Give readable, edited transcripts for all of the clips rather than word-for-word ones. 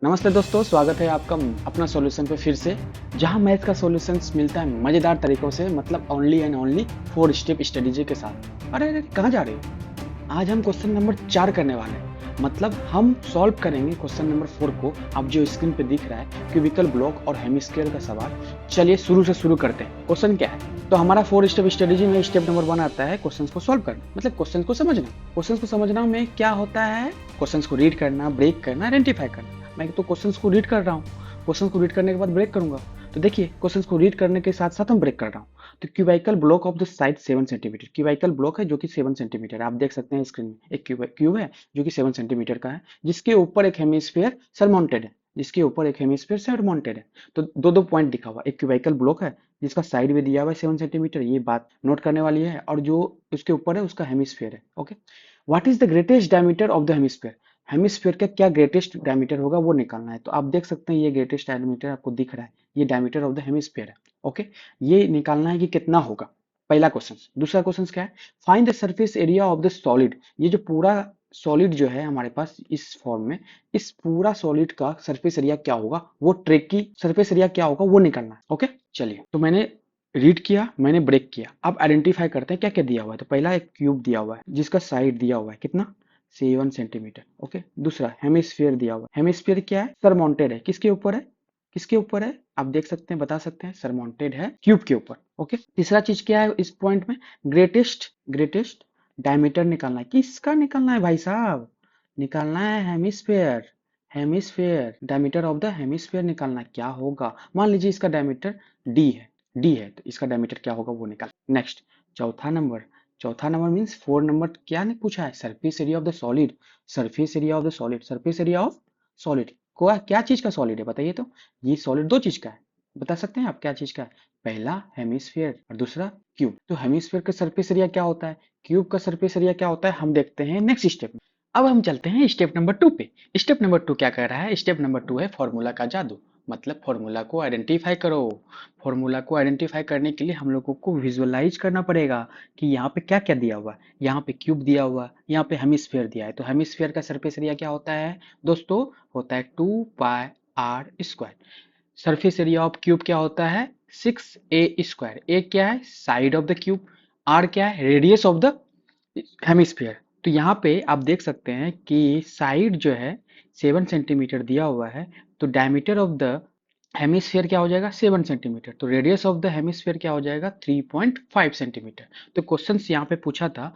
नमस्ते दोस्तों, स्वागत है आपका अपना सॉल्यूशन पे फिर से, जहां मैथ का सॉल्यूशंस मिलता है मजेदार तरीकों से, मतलब only and only 4 step strategy के साथ। अरे कहाँ जा रहे हो? आज हम क्वेश्चन नंबर 4 करने वाले हैं। मतलब हम सॉल्व करेंगे क्वेश्चन नंबर 4 को। अब जो स्क्रीन पे दिख रहा है क्यूबिकल ब्लॉक और हेमिस्फीयर का सवाल। चलिए शुरू से शुरू करते हैं। क्वेश्चन क्या है? तो हमारा 4 स्टेप स्ट्रेटेजी में स्टेप नंबर 1 आता है क्वेश्चन को सॉल्व करना, मतलब क्वेश्चन को समझना। क्वेश्चन को समझना में क्या होता है? क्वेश्चन को रीड करना, ब्रेक करना, आइडेंटिफाई करना। मैं तो क्वेश्चन को रीड कर रहा हूँ, क्वेश्चन को रीड करने के बाद ब्रेक करूंगा। तो देखिए, क्वेश्चन को रीड करने के साथ साथ हम ब्रेक कर रहा हूँ। तो cubical block of the side 7 centimetre, cubical block है जो कि 7 सेंटीमीटर है। आप देख सकते हैं स्क्रीन में एक क्यूब है जो कि 7 सेंटीमीटर का है, जिसके ऊपर एक हेमिस्फीयर सरमाउंटेड है, जिसके ऊपर एक हेमिस्फीयर सरमाउंटेड है। तो दो दो पॉइंट दिखा हुआ, एक क्यूबिकल ब्लॉक है जिसका साइड भी दिया हुआ है 7 सेंटीमीटर, ये बात नोट करने वाली है, और जो उसके ऊपर है उसका हेमिस्फीयर है। Okay, what is the greatest diameter of the hemisphere? Hemisphere का क्या ग्रेटेस्ट डायमीटर होगा वो निकालना है। तो आप देख सकते हैं ये ग्रेटेस्ट डायमीटर आपको दिख रहा है, ये डायमीटर ऑफ द हेमिस्फीयर है। ओके, ये निकालना है कि कितना होगा, पहला क्वेश्चन। दूसरा क्वेश्चन क्या है? Find the surface area of the solid. ये जो पूरा सॉलिड जो है हमारे पास इस फॉर्म में, इस पूरा सॉलिड का सरफेस एरिया क्या होगा, वो ट्रैक की सरफेस एरिया क्या होगा वो निकालना है। ओके, चलिए, तो मैंने रीड किया, मैंने ब्रेक किया। अब आइडेंटिफाई करते हैं क्या क्या दिया हुआ है। तो पहला एक क्यूब दिया हुआ है जिसका साइड दिया हुआ है कितना, 7 सेंटीमीटर। ओके, दूसरा हेमिस्फीयर दिया हुआ है। हेमिस्फीयर क्या है? सरमाउंटेड है। किसके ऊपर है? किसके ऊपर है? आप देख सकते हैं, बता सकते हैं, सरमाउंटेड है क्यूब के ऊपर। ओके, तीसरा चीज क्या है इस पॉइंट में? ग्रेटेस्ट डायमीटर निकालना है। किसका निकालना है भाई साहब? निकालना है hemisphere. Hemisphere diameter of the hemisphere निकालना है। क्या होगा? मान लीजिए इसका डायमीटर डी है, तो इसका डायमीटर क्या होगा वो निकाल। नेक्स्ट, चौथा नंबर मीन्स 4 नंबर क्या ने पूछा है? Surface area of the solid. Surface area of the solid, surface area of solid को क्या चीज का सॉलिड है बताइए तो? ये सॉलिड दो चीज का है, बता सकते हैं आप क्या चीज का है? पहला हेमिस्फीयर और दूसरा क्यूब। तो हेमिस्फीयर का सरफेस एरिया क्या होता है, क्यूब का सरफेस एरिया क्या होता है, हम देखते हैं नेक्स्ट स्टेप में। अब हम चलते हैं स्टेप नंबर 2 पे। स्टेप नंबर 2 क्या कर रहा है? स्टेप नंबर 2 है फॉर्मूला का जादू, मतलब फॉर्मूला को आइडेंटिफाई करो। फॉर्मूला को आइडेंटिफाई करने के लिए हम लोगों को विजुअलाइज करना पड़ेगा कि यहाँ पे क्या क्या दिया हुआ है। यहाँ पे क्यूब दिया हुआ है, यहाँ पे हेमिस्फीयर दिया है। तो हेमिस्फीयर का सरफेस एरिया क्या होता है दोस्तों? होता है 2πr²। Surface area of cube क्या होता है? 6a²। ए क्या है? Side of the cube. R क्या है? Radius of the hemisphere. तो यहाँ पे आप देख सकते हैं कि साइड जो है 7 सेंटीमीटर दिया हुआ है, तो डायमीटर ऑफ द हेमिस्फीयर क्या हो जाएगा? 7 सेंटीमीटर। तो रेडियस ऑफ द हेमिस्फीयर क्या हो जाएगा? 3.5 सेंटीमीटर। तो क्वेश्चन यहाँ पे पूछा था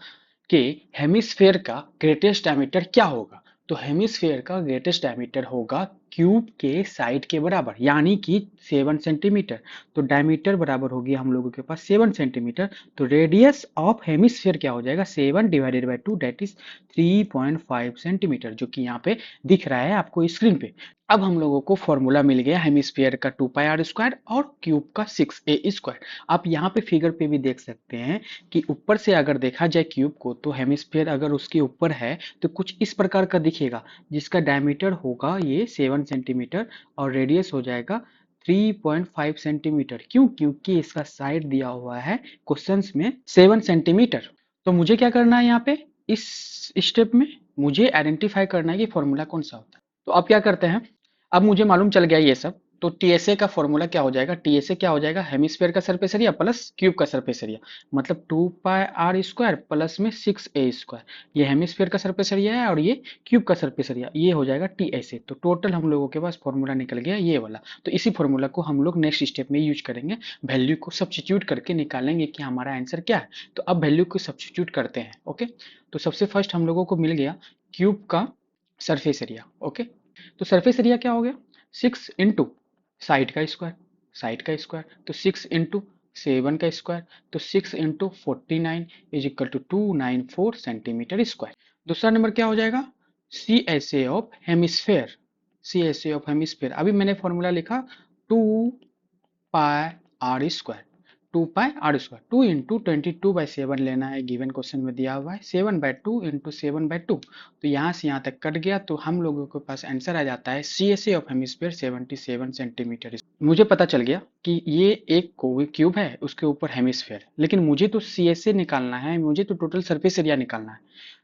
कि हेमिस्फीयर का ग्रेटेस्ट डायमीटर क्या होगा। तो हेमिस्फीयर का ग्रेटेस्ट डायमीटर होगा क्यूब के साइड के बराबर, यानी कि 7 सेंटीमीटर। तो डायमीटर बराबर होगी हम लोगों के पास 7 सेंटीमीटर। तो रेडियस ऑफ हेमिस्फीयर क्या हो जाएगा? 7/2 दैट इज 3.5 सेंटीमीटर, जो कि यहाँ पे दिख रहा है आपको स्क्रीन पे। अब हम लोगों को फॉर्मूला मिल गया हेमिस्फीयर का 2πr² और क्यूब का 6a²। आप यहाँ पे फिगर पे भी देख सकते हैं कि ऊपर से अगर देखा जाए क्यूब को, तो हेमिस्फीयर अगर उसके ऊपर है तो कुछ इस प्रकार का दिखेगा, जिसका डायमीटर होगा ये 7 सेंटीमीटर और रेडियस हो जाएगा 3.5 सेंटीमीटर। क्यों? क्योंकि इसका साइड दिया हुआ है क्वेश्चंस में 7 सेंटीमीटर। तो मुझे क्या करना है यहाँ पे इस स्टेप में? मुझे आइडेंटिफाई करना है कि फॉर्मूला कौन सा होता है। तो अब क्या करते हैं, अब मुझे मालूम चल गया ये सब। तो टीएसए का फॉर्मूला क्या हो जाएगा? टीएसए क्या हो जाएगा? हेमिस्फीयर का सरफेस एरिया प्लस क्यूब का सरफेस एरिया, मतलब 2πr² प्लस में 6a²। ये हेमिस्फीयर का सरफेस एरिया है और ये क्यूब का सरफेस एरिया, ये हो जाएगा टीएसए। तो टोटल हम लोगों के पास फॉर्मूला निकल गया ये वाला। तो इसी फॉर्मूला को हम लोग नेक्स्ट स्टेप में यूज करेंगे, वैल्यू को सब्स्टिट्यूट करके निकालेंगे कि हमारा आंसर क्या है। तो अब वैल्यू को सब्स्टिट्यूट करते हैं। ओके, तो सबसे फर्स्ट हम लोगों को मिल गया क्यूब का सरफेस एरिया। ओके, तो सरफेस एरिया क्या हो गया? 6 इंटू साइड का स्क्वायर, साइड का स्क्वायर, तो 6 इंटू 7 का स्क्वायर, तो 6 into 49 is equal to 294 centimetre square. दूसरा नंबर क्या हो जाएगा? C S A of hemisphere. C S A of hemisphere, अभी मैंने फॉर्मूला लिखा 2πr²। 2πr², 2 इंटू 22/7 लेना है, गिवन क्वेश्चन में दिया हुआ है 7/2 इंटू 7/2। तो यहाँ से यहाँ तक कट गया, तो हम लोगों के पास आंसर आ जाता है C S A of hemisphere 77 centimetre. मुझे पता चल गया कि ये एक क्यूब है, उसके ऊपर हेमिस्फीयर, लेकिन मुझे तो सी एस ए निकालना है, मुझे तो टोटल सरफेस एरिया निकालना है।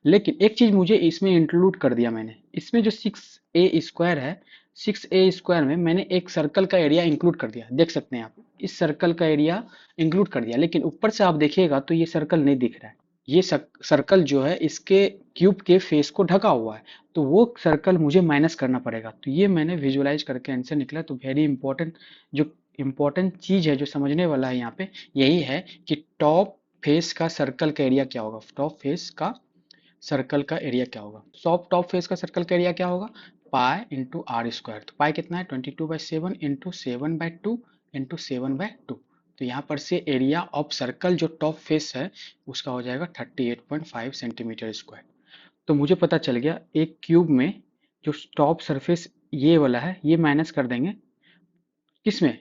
लेकिन एक चीज मुझे इसमें इंक्लूड कर दिया मैंने, इसमें जो 6a² है, 6a² में मैंने एक सर्कल का एरिया इंक्लूड कर दिया, देख सकते हैं आप, इस सर्कल का एरिया इंक्लूड कर दिया, लेकिन ऊपर से आप देखिएगा तो ये सर्कल नहीं दिख रहा है। ये सर्कल जो है इसके क्यूब के फेस को ढका हुआ है, तो वो सर्कल मुझे माइनस करना पड़ेगा। तो ये मैंने विजुअलाइज करके आंसर निकला। तो वेरी इंपॉर्टेंट, जो इंपॉर्टेंट चीज है जो समझने वाला है यहाँ पे यही है कि टॉप फेस का सर्कल का एरिया क्या होगा। टॉप फेस का सर्कल का एरिया क्या होगा, टॉप फेस का सर्कल का एरिया क्या होगा, पाई इंटू आर स्क्वायर। तो पाई कितना है 22/7 इंटू 7/2 इंटू 7/2। तो यहाँ पर से एरिया ऑफ सर्कल जो टॉप फेस है उसका हो जाएगा 38.5 सेंटीमीटर स्क्वायर। तो मुझे पता चल गया एक क्यूब में जो टॉप सरफेस ये वाला है ये माइनस कर देंगे, किसमें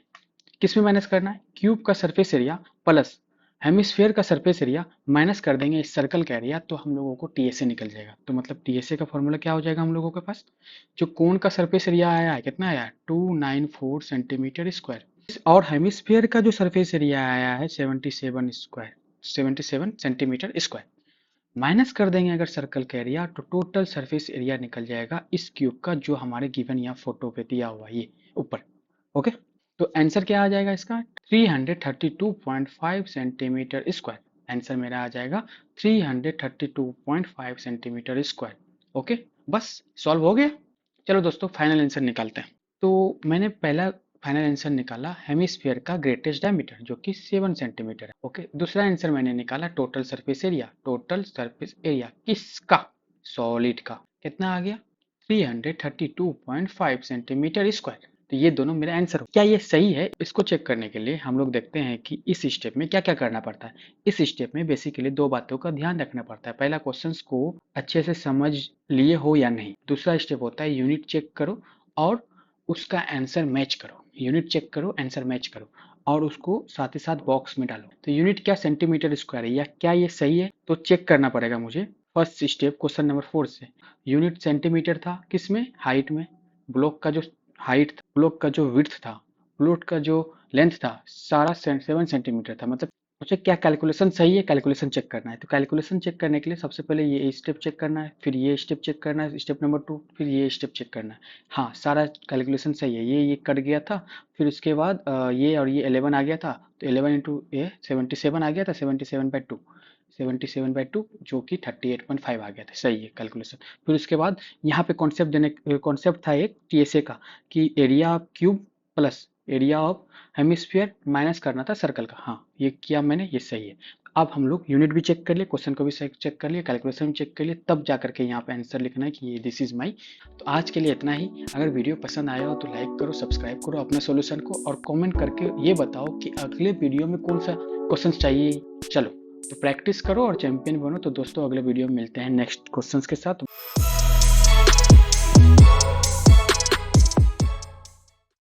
किसमें माइनस करना है, क्यूब का सरफेस एरिया प्लस हेमिस्फीयर का सरफेस एरिया माइनस कर देंगे इस सर्कल का एरिया, तो हम लोगों को टीएसए निकल जाएगा। तो मतलब टीएसए का फॉर्मूला क्या हो जाएगा हम लोगों के पास, जो कोण का सरफेस एरिया आया है कितना आया है 294 सेंटीमीटर स्क्वायर, और हेमिस्फीयर का जो सरफेस एरिया आया है 77 सेंटीमीटर स्क्वायर। माइनस कर देंगे अगर सर्कल का एरिया, तो टोटल सरफेस एरिया निकल जाएगा इस क्यूब का जो हमारे गिवन यहाँ फोटो पे दिया हुआ है ये ऊपर। ओके, तो आंसर क्या आ जाएगा इसका 332.5 सेंटीमीटर स्क्वायर। आंसर मेरा आ जाएगा 332.5 सेंटीमीटर स्क्वायर। ओके, बस सॉल्व हो गया। चलो दोस्तों फाइनल आंसर निकालते हैं। तो मैंने पहला फाइनल आंसर निकाला हेमिस्फीयर का ग्रेटेस्ट डायमीटर जो कि 7 सेंटीमीटर है। ओके, दूसरा आंसर मैंने निकाला total surface area. Total surface area किसका, सॉलिड का, कितना आ गया 332.5 सेंटीमीटर स्क्वायर। तो ये दोनों मेरे आंसर हो। क्या ये सही है, इसको चेक करने के लिए हम लोग देखते हैं कि इस स्टेप में क्या क्या करना पड़ता है। इस स्टेप में बेसिकली दो बातों का ध्यान रखना पड़ता है। पहला, क्वेश्चंस को अच्छे से समझ लिए हो या नहीं। दूसरा स्टेप होता है यूनिट चेक करो और उसका आंसर मैच करो। यूनिट चेक करो, आंसर मैच करो और उसको साथ ही साथ बॉक्स में डालो। तो यूनिट क्या सेंटीमीटर स्क्वायर है या क्या ये सही है, तो चेक करना पड़ेगा मुझे। फर्स्ट स्टेप क्वेश्चन नंबर 4 से यूनिट सेंटीमीटर था किसमें, हाइट में। ब्लॉक का जो हाइट था, ब्लॉक का जो विड्थ था, ब्लॉक का जो लेंथ था सारा 7 सेंटीमीटर था। मतलब मुझे क्या कैलकुलेशन सही है, कैलकुलेशन चेक करना है। तो कैलकुलेशन चेक करने के लिए सबसे पहले ये स्टेप चेक करना है, फिर ये स्टेप चेक करना है, स्टेप नंबर 2, फिर ये स्टेप चेक करना है। हाँ, सारा कैलकुलेशन सही है। ये कट गया था, फिर उसके बाद ये और ये 11 आ गया था, तो 11 इंटू ये 77 आ गया था, 77/2, 77/2 जो कि 38.5 आ गया था। सही है कैलकुलेशन। फिर उसके बाद यहाँ पे कॉन्सेप्ट था एक टीएसए का कि area of cube plus area of hemisphere minus करना था सर्कल का। हाँ, ये किया मैंने, ये सही है। अब हम लोग यूनिट भी चेक कर लिए, क्वेश्चन को भी चेक कर लिए, कैलकुलेशन भी चेक कर लिए, तब जा करके यहाँ पे आंसर लिखना है कि ये दिस इज माई। तो आज के लिए इतना ही। अगर वीडियो पसंद आया हो तो लाइक करो, सब्सक्राइब करो अपने सॉल्यूशन को, और कमेंट करके ये बताओ कि अगले वीडियो में कौन सा क्वेश्चन चाहिए। चलो, तो प्रैक्टिस करो और चैंपियन बनो। तो दोस्तों अगले वीडियो में मिलते हैं नेक्स्ट क्वेश्चंस के साथ।